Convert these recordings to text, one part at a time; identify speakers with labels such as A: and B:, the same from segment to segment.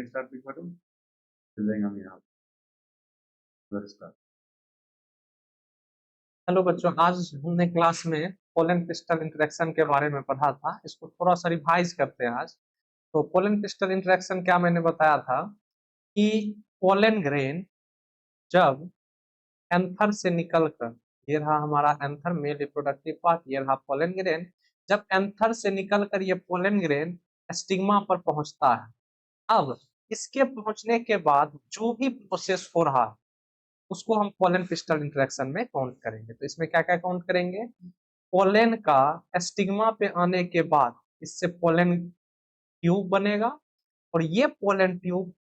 A: Start भी करूं चल जाएंगे हम यहाँ स्टार्ट।
B: हेलो बच्चों, आज हमने क्लास में पोलन क्रिस्टल इंटरेक्शन के बारे में पढ़ा था। इसको थोड़ा सा रिवाइज करते हैं आज। तो पोलन क्रिस्टल इंटरेक्शन क्या मैंने बताया था कि पोलन ग्रेन जब एंथर से निकलकर, ये रहा हमारा एंथर मेल रिप्रोडक्टिव पार्ट, ये रहा पोलन ग्रेन। जब एंथर से निकलकर ये पोलन ग्रेन स्टिग्मा पर पहुंचता है, अब इसके पहुंचने के बाद जो भी प्रोसेस हो रहा है उसको हम पोलन क्रिस्टल इंटरेक्शन में काउंट करेंगे। तो इसमें क्या क्या काउंट करेंगे? पोलन का स्टिग्मा पे आने के बाद इससे पोलन ट्यूब बनेगा और ये पोलन ट्यूब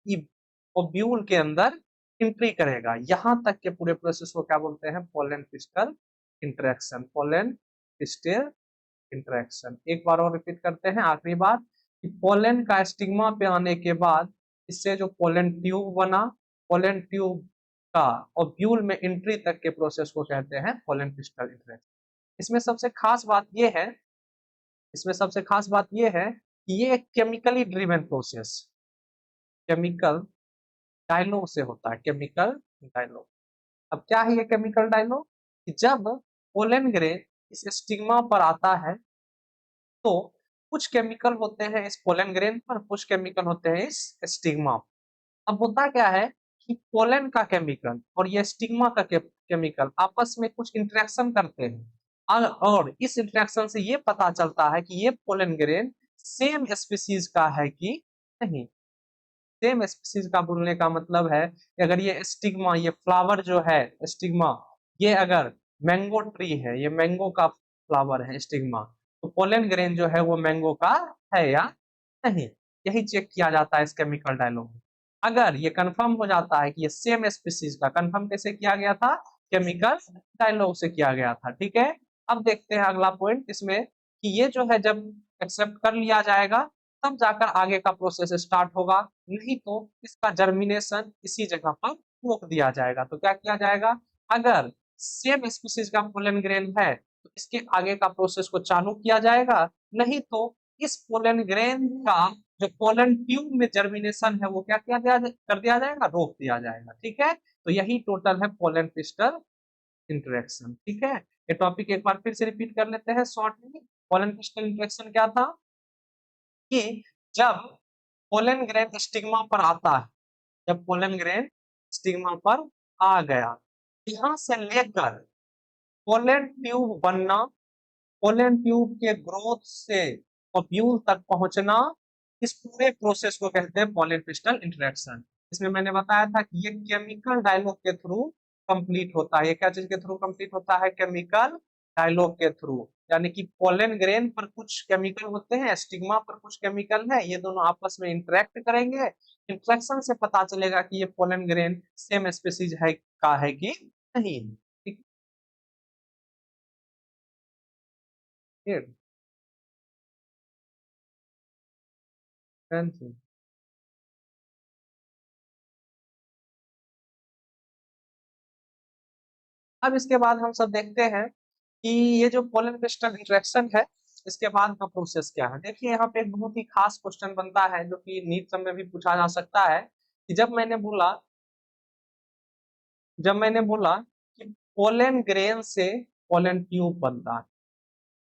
B: ओव्यूल के अंदर एंट्री करेगा। यहां तक के पूरे प्रोसेस को क्या बोलते हैं? Pollen crystal interaction. Pollen crystal interaction एक बार और रिपीट करते हैं, आखिरी बार, कि पोलन का स्टिग्मा पे आने के बाद इससे जो पोलन ट्यूब बना, पोलन ट्यूब का ओव्यूल में एंट्री तक के प्रोसेस को कहते हैं पोलन क्रिस्टल इंटरेक्शन। इसमें सबसे खास बात यह है इसमें सबसे खास बात यह है कि ये एक chemically driven process, chemical dialogue से होता है। Chemical dialogue. अब क्या है ये केमिकल डायलॉग? कि जब पोलन ग्रेन इस स्टिग्मा पर आता है तो कुछ केमिकल होते हैं इस पोलन ग्रेन पर, कुछ केमिकल होते हैं इस स्टिग्मा पर। अब होता क्या है कि पोलन का केमिकल और ये स्टिग्मा का केमिकल आपस में कुछ इंटरेक्शन करते हैं और इस इंटरेक्शन से ये पता चलता है कि ये पोलन ग्रेन सेम स्पीसीज का है कि नहीं। सेम स्पीसीज का बोलने का मतलब है कि अगर ये स्टिग्मा, ये फ्लावर जो है स्टिग्मा, ये अगर मैंगो ट्री है, ये मैंगो का फ्लावर है स्टिग्मा, तो पोलन ग्रेन जो है वो मैंगो का है या नहीं, यही चेक किया जाता है इस केमिकल डायलॉग में। अगर ये कंफर्म हो जाता है कि ये सेम स्पीसीज का, कंफर्म कैसे किया गया था? केमिकल डायलॉग से किया गया था। ठीक है, अब देखते हैं अगला पॉइंट इसमें कि ये जो है जब एक्सेप्ट कर लिया जाएगा तब जाकर आगे का प्रोसेस स्टार्ट होगा, नहीं तो इसका जर्मिनेशन इसी जगह पर रोक दिया जाएगा। तो क्या किया जाएगा? अगर सेम स्पीसीज का पोलन ग्रेन है तो इसके आगे का प्रोसेस को चालू किया जाएगा, नहीं तो इस पोलन ग्रेन का जो पोलन ट्यूब में जर्मिनेशन है वो क्या किया कर दिया जाएगा? रोक दिया जाएगा। ठीक है, तो यही टोटल है पोलन क्रिस्टल इंटरेक्शन। ठीक है, ये टॉपिक एक बार फिर से रिपीट कर लेते हैं शॉर्ट में। पोलन क्रिस्टल इंटरेक्शन क्या था कि जब पोलन ग्रेन स्टिग्मा पर आता है, जब पोलन ग्रेन स्टिग्मा पर आ गया, यहां से लेकर पोलन ट्यूब बनना, पोलन ट्यूब के ग्रोथ से ओव्यूल तक पहुंचना, इस पूरे प्रोसेस को कहते हैं पोलन क्रिस्टल इंटरेक्शन। इसमें मैंने बताया था कि ये केमिकल डायलॉग के थ्रू कंप्लीट होता है। ये क्या चीज के थ्रू कंप्लीट होता है? केमिकल डायलॉग के थ्रू। यानी कि पोलन ग्रेन पर कुछ केमिकल होते हैं, स्टिग्मा पर कुछ केमिकल है, ये दोनों आपस में इंटरेक्ट करेंगे। इंटरेक्शन से पता चलेगा कि ये पोलन ग्रेन सेम स्पीसीज है का है कि नहीं। ठीक है, अब इसके बाद हम सब देखते हैं कि ये जो पोलन क्रिस्टल इंटरेक्शन है इसके बाद का प्रोसेस क्या है। देखिए यहाँ पे एक बहुत ही खास क्वेश्चन बनता है जो कि नीट सब में भी पूछा जा सकता है कि जब मैंने बोला कि पोलन ग्रेन से पोलन ट्यूब बनता है,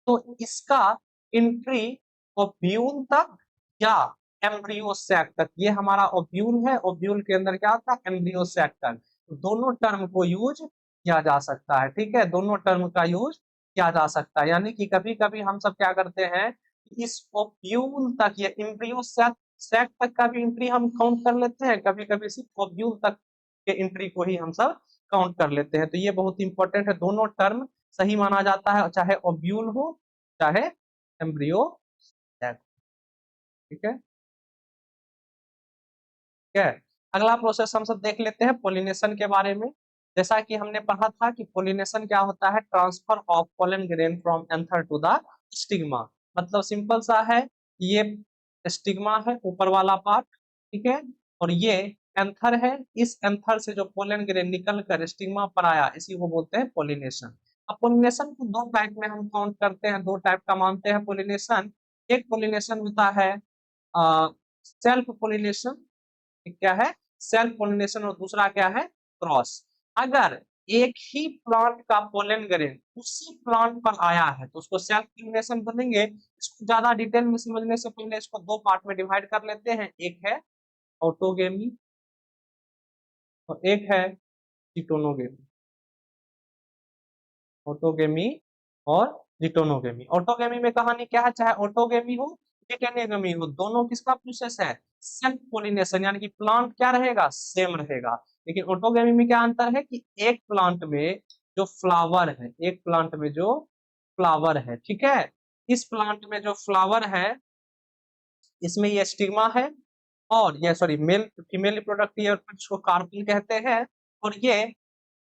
B: तो इसका एंट्री ओव्यूल तक या एम्ब्रियो सैक तक, ये हमारा ओव्यूल है, ओव्यूल के अंदर क्या होता है? एम्ब्रियो सैक तक। तो दोनों टर्म को यूज किया जा सकता है। ठीक है, दोनों टर्म का यूज किया जा सकता है। यानी कि कभी कभी हम सब क्या करते हैं, इस ओव्यूल तक, ये एम्ब्रियो सैक सैक तक का भी एंट्री हम काउंट कर लेते हैं, कभी कभी सिर्फ ओव्यूल तक के एंट्री को ही हम सब काउंट कर लेते हैं। तो ये बहुत इंपॉर्टेंट है, दोनों टर्म सही माना जाता है, चाहे ओव्यूल हो चाहे एम्ब्रियो सैक। ठीक है, ठीक है। अगला प्रोसेस हम सब देख लेते हैं पोलिनेशन के बारे में। जैसा कि हमने पढ़ा था कि पोलिनेशन क्या होता है? Transfer of pollen grain from anther to the stigma. मतलब सिंपल सा है, ये स्टिग्मा है ऊपर वाला पार्ट, ठीक है, और ये एंथर है। इस एंथर से जो पोलन ग्रेन निकल कर स्टिग्मा पर आया, इसी को बोलते हैं पोलिनेशन। अब पोलिनेशन को दो टाइप में हम काउंट करते हैं, दो टाइप का मानते हैं पोलिनेशन। एक पोलिनेशन होता है सेल्फ पोलिनेशन, एक क्या है सेल्फ पोलिनेशन और दूसरा क्या है क्रॉस। अगर एक ही प्लांट का पोलन ग्रेन उसी प्लांट पर आया है तो उसको सेल्फ पोलिनेशन बोलेंगे। इसको ज्यादा डिटेल में समझने से पहले इसको दो पार्ट में डिवाइड कर लेते हैं, एक है ऑटोगेमी और एक है जिटोनोगेमी। ऑटोगेमी और जिटोनोगेमी। ऑटोगेमी में कहानी क्या है, चाहे ऑटोगेमी हो जिटोनोगेमी हो, दोनों किसका प्रोसेस है सेल्फ पोलिनेशन, यानी कि प्लांट क्या रहेगा सेम रहेगा। लेकिन ऑटोगेमी में क्या अंतर है कि एक प्लांट में जो फ्लावर है, एक प्लांट में जो फ्लावर है, ठीक है, इस प्लांट में जो फ्लावर है इसमें ये स्टिग्मा है और ये सॉरी मेल फीमेल रिप्रोडक्टिव जिसको कार्पेल कहते हैं, और ये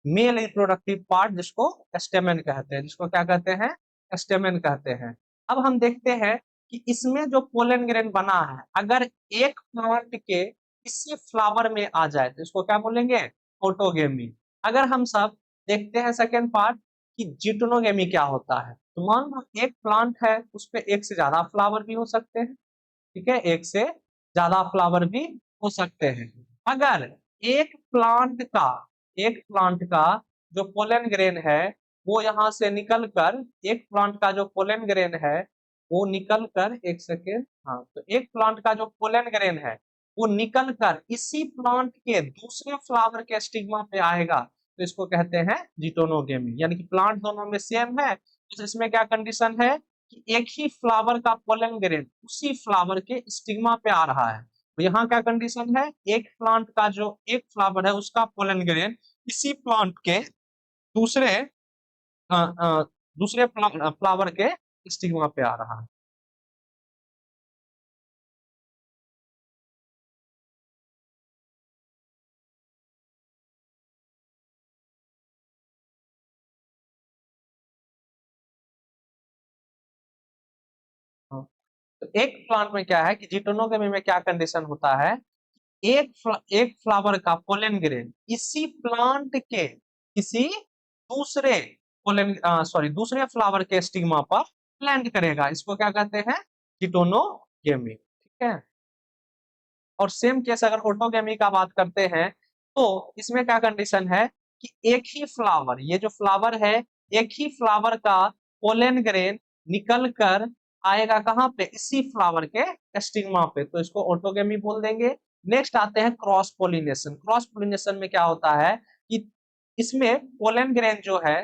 B: मेल रिप्रोडक्टिव पार्ट जिसको स्टेमेन कहते हैं, जिसको क्या कहते हैं स्टेमेन कहते हैं। अब हम देखते हैं कि इसमें जो पोलन ग्रेन बना है अगर एक प्लांट के किसी फ्लावर में आ जाए तो इसको क्या बोलेंगे ऑटोगेमी। अगर हम सब देखते हैं सेकेंड पार्ट कि जिटोनोगेमी क्या होता है, तो मान लो एक प्लांट है उस पे एक से ज्यादा फ्लावर भी हो सकते हैं, ठीक है, एक से ज्यादा फ्लावर भी हो सकते हैं। अगर एक प्लांट का जो पोलन ग्रेन है वो यहाँ से निकल कर, एक प्लांट का जो पोलन ग्रेन है वो निकल कर, एक सेकेंड, हाँ, तो एक प्लांट का जो पोलन ग्रेन है वो निकल कर इसी प्लांट के दूसरे फ्लावर के स्टिग्मा पे आएगा तो इसको कहते हैं जिटोनोगेमी। यानी कि प्लांट दोनों में सेम है, तो इसमें क्या कंडीशन है कि एक ही फ्लावर का पोलन ग्रेन उसी फ्लावर के स्टिग्मा पे आ रहा है। तो यहाँ क्या कंडीशन है, एक प्लांट का जो एक फ्लावर है उसका पोलन ग्रेन इसी प्लांट के दूसरे अ, अ, दूसरे फ्लावर के स्टिग्मा पे आ रहा है। हाँ, तो एक प्लांट में क्या है कि जिटोनोगेमी में क्या कंडीशन होता है, एक फ्लावर का पोलन ग्रेन इसी प्लांट के किसी दूसरे पोलन सॉरी दूसरे फ्लावर के स्टिग्मा पर लैंड करेगा, इसको क्या कहते हैं जिटोनोगेमी, ठीक है। और सेम केस अगर ऑटोगेमी का बात करते हैं तो इसमें क्या कंडीशन है कि एक ही फ्लावर, ये जो फ्लावर है एक ही फ्लावर का पोलन ग्रेन निकल कर आएगा कहाँ पे इसी फ्लावर के स्टिग्मा पे, तो इसको ऑटोगेमी बोल देंगे। नेक्स्ट आते हैं क्रॉस पोलिनेशन। क्रॉस पोलिनेशन में क्या होता है कि इसमें पोलन ग्रेन जो है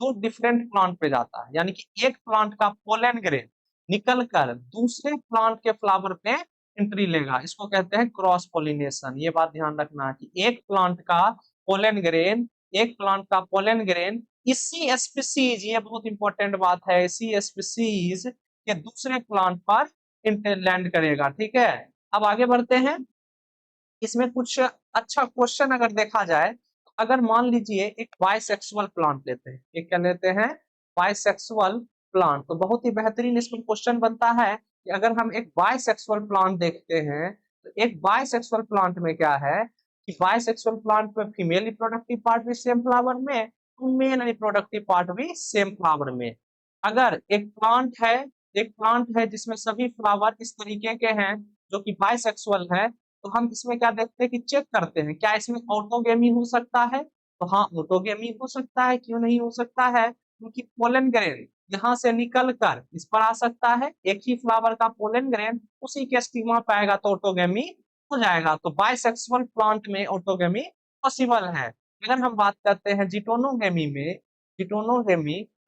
B: दो डिफरेंट प्लांट पे जाता है, यानी कि एक प्लांट का पोलन ग्रेन निकल कर दूसरे प्लांट के फ्लावर पे एंट्री लेगा, इसको कहते हैं क्रॉस पोलिनेशन। ये बात ध्यान रखना कि एक प्लांट का पोलन ग्रेन इसी स्पीसीज, ये बहुत इंपॉर्टेंट बात है, इसी स्पीसीज के दूसरे प्लांट पर लैंड करेगा, ठीक है। अब आगे बढ़ते हैं, इसमें कुछ अच्छा क्वेश्चन अगर देखा जाए तो अगर मान लीजिए एक बाइसेक्सुअल प्लांट लेते हैं, एक क्या लेते हैं बाइसेक्सुअल प्लांट, तो बहुत ही बेहतरीन इसमें क्वेश्चन बनता है कि अगर हम एक बाइसेक्सुअल प्लांट देखते हैं तो एक बाइसेक्सुअल प्लांट में क्या है कि बाइसेक्सुअल प्लांट में फीमेल रिप्रोडक्टिव पार्ट भी सेम फ्लावर में, मेल रिप्रोडक्टिव पार्ट भी सेम फ्लावर में। अगर एक प्लांट है जिसमें सभी फ्लावर इस तरीके के हैं जो कि बाइसेक्सुअल है, तो हम इसमें क्या देखते हैं कि चेक करते हैं क्या इसमें ऑटोगेमी हो सकता है, तो हाँ ऑटोगेमी हो सकता है, क्यों नहीं हो सकता है, क्योंकि पोलन ग्रेन यहाँ से निकल कर इस पर आ सकता है, एक ही फ्लावर का पोलन ग्रेन उसी के स्टिग्मा पे आएगा तो ऑटोगेमी हो जाएगा। तो बाइसेक्सुअल प्लांट में ऑटोगेमी पॉसिबल है। अगर हम बात करते हैं जिटोनोगेमी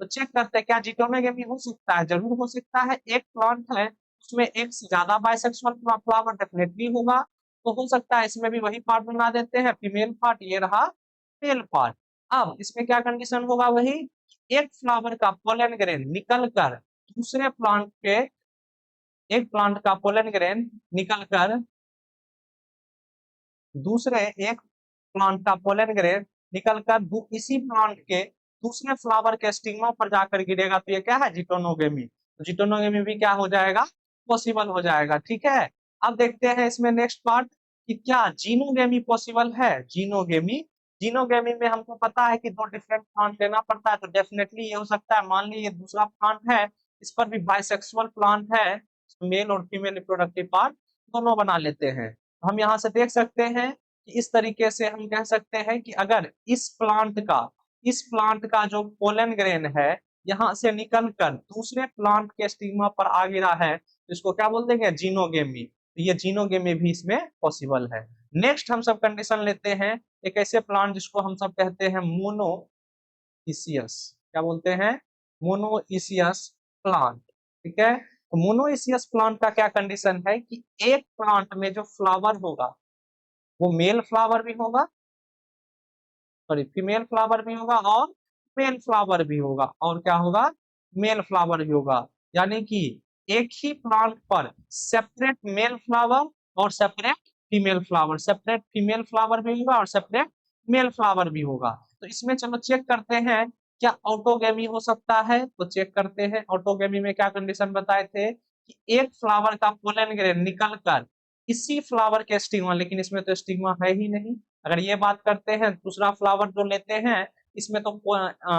B: तो चेक करते हैं क्या जिटोनोगेमी हो सकता है, जरूर हो सकता है। एक प्लांट है उसमें एक से ज्यादा बाइसेक्सुअल फ्लावर डेफिनेटली होगा, तो हो सकता है इसमें भी वही पार्ट बना देते हैं फीमेल पार्ट, ये रहा मेल पार्ट। अब इसमें क्या कंडीशन होगा, वही एक फ्लावर का पोलन ग्रेन निकल कर दूसरे प्लांट के, एक प्लांट का पोलन ग्रेन निकल कर दूसरे एक प्लांट का पोलन ग्रेन निकलकर इसी प्लांट के दूसरे फ्लावर के स्टिग्मा पर जाकर गिरेगा, तो ये क्या है जिटोनोगेमी। तो जिटोनोगेमी भी क्या हो जाएगा पॉसिबल हो जाएगा, ठीक है। अब देखते हैं इसमें नेक्स्ट पार्ट कि क्या जीनोगेमी पॉसिबल है। जीनोगेमी में हमको पता है कि दो डिफरेंट प्लांट लेना पड़ता है, तो डेफिनेटली ये हो सकता है, मान लीजिए दूसरा प्लांट है इस पर भी बाइसेक्सुअल प्लांट है, मेल और फीमेल रिप्रोडक्टिव पार्ट दोनों बना लेते हैं। हम यहाँ से देख सकते हैं कि इस तरीके से हम कह सकते हैं कि अगर इस प्लांट का जो पोलन ग्रेन है यहाँ से निकल कर दूसरे प्लांट के स्टिग्मा पर आ गिरा है तो इसको क्या बोल देंगे, जीनोगेमी। तो ये जीनोगेमी भी इसमें पॉसिबल है। नेक्स्ट हम सब कंडीशन लेते हैं एक ऐसे प्लांट जिसको हम सब कहते हैं मोनोइसियस। क्या बोलते हैं, मोनोइसियस प्लांट। ठीक है, तो मोनोइसियस प्लांट का क्या कंडीशन है कि एक प्लांट में जो फ्लावर होगा वो मेल फ्लावर भी होगा, सॉरी फीमेल फ्लावर भी होगा और मेल फ्लावर भी होगा, और क्या होगा, मेल फ्लावर भी होगा। यानी कि एक ही प्लांट पर सेपरेट मेल फ्लावर और separate female flower, separate female flower भी होगा और सेपरेट मेल फ्लावर भी होगा। तो इसमें चलो चेक करते हैं क्या ऑटोगेमी हो सकता है, तो चेक करते हैं ऑटोगेमी में क्या कंडीशन बताए थे कि एक फ्लावर का पोलन ग्रेन निकल कर इसी फ्लावर के स्टिग्मा, लेकिन इसमें तो स्टिग्मा है ही नहीं। अगर ये बात करते हैं दूसरा फ्लावर जो लेते हैं इसमें तो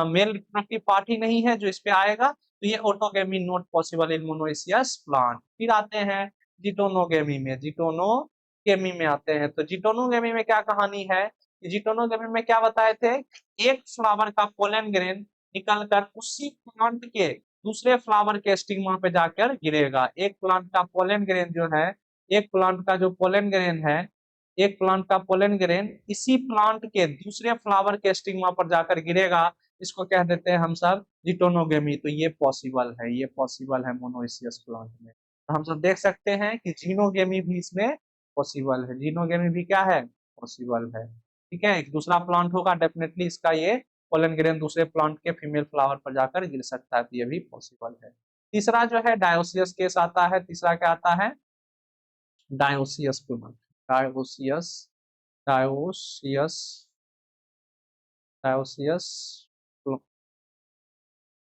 B: मेल रिप्रोडक्टिव पार्ट ही नहीं है जो इस पे आएगा, तो ये autogamy not possible in monoecious plant. फिर आते हैं जिटोनोगेमी में, जिटोनोगेमी में आते हैं। तो जिटोनोगेमी में क्या कहानी है, जिटोनोगेमी में क्या बताए थे, एक फ्लावर का पोलन ग्रेन निकल कर उसी प्लांट के दूसरे फ्लावर के स्टिग्मा पे जाकर गिरेगा। एक प्लांट का पोलन ग्रेन जो है, एक प्लांट का जो पोलन ग्रेन है, एक प्लांट का पोलन ग्रेन इसी प्लांट के दूसरे फ्लावर के स्टिग्मा पर जाकर गिरेगा, इसको कह देते हैं हम सब जिटोनोगेमी। तो ये पॉसिबल है, ये पॉसिबल है मोनोइसियस प्लांट में। तो हम सब देख सकते हैं कि जीनोगेमी भी इसमें पॉसिबल है, जीनोगेमी भी क्या है, पॉसिबल है। ठीक है, एक दूसरा प्लांट होगा डेफिनेटली इसका ये पोलन ग्रेन दूसरे प्लांट के फीमेल फ्लावर पर जाकर गिर सकता है, तो ये भी पॉसिबल है। तीसरा जो है डायोसियस केस आता है, तीसरा क्या आता है, dioecious plant, dioecious, dioecious, dioecious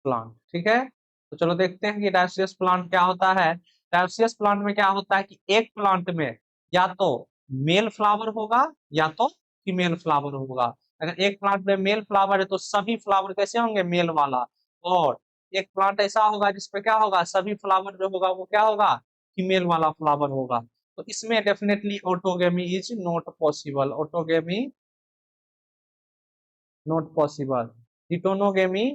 B: plant. ठीक है, तो चलो देखते हैं कि डायोसियस प्लांट क्या होता है। डायोसियस प्लांट में क्या होता है कि एक प्लांट में या तो मेल फ्लावर होगा या तो फीमेल फ्लावर होगा। अगर एक प्लांट में मेल फ्लावर है तो सभी फ्लावर कैसे होंगे, मेल वाला। और एक प्लांट ऐसा होगा जिसपे क्या होगा, सभी फ्लावर जो होगा वो क्या होगा, फीमेल वाला फ्लावर होगा। तो इसमें definitely autogamy is not possible, autogamy not possible, geitonogamy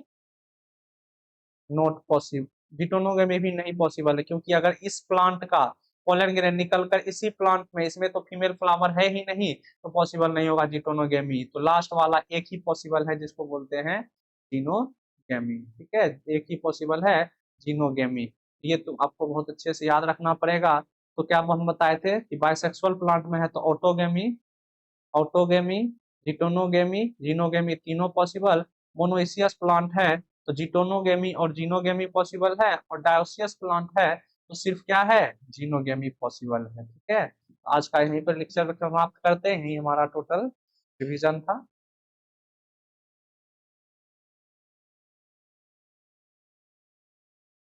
B: not possible, geitonogamy भी नहीं पॉसिबल है, क्योंकि अगर इस प्लांट का पोलन ग्रेन निकलकर इसी प्लांट में, इसमें तो फीमेल फ्लावर है ही नहीं, तो पॉसिबल नहीं होगा जिटोनोगेमी। तो लास्ट वाला एक ही पॉसिबल है जिसको बोलते हैं जीनोगेमी। ठीक है, एक ही पॉसिबल है, जीनोगेमी। ये तो आपको बहुत अच्छे से याद रखना पड़ेगा। तो क्या हम बताए थे कि बाइसेक्सुअल प्लांट में है तो ऑटोगेमी, ऑटोगेमी, जिटोनोगेमी, जीनोगेमी तीनों पॉसिबल। मोनोइसियस प्लांट है तो जिटोनोगेमी और जीनोगेमी पॉसिबल है, और डायोसियस प्लांट है तो सिर्फ क्या है, जीनोगेमी पॉसिबल है। ठीक है, आज का यहीं पर लेक्चर समाप्त करते हैं, यही हमारा टोटल रिवीजन था।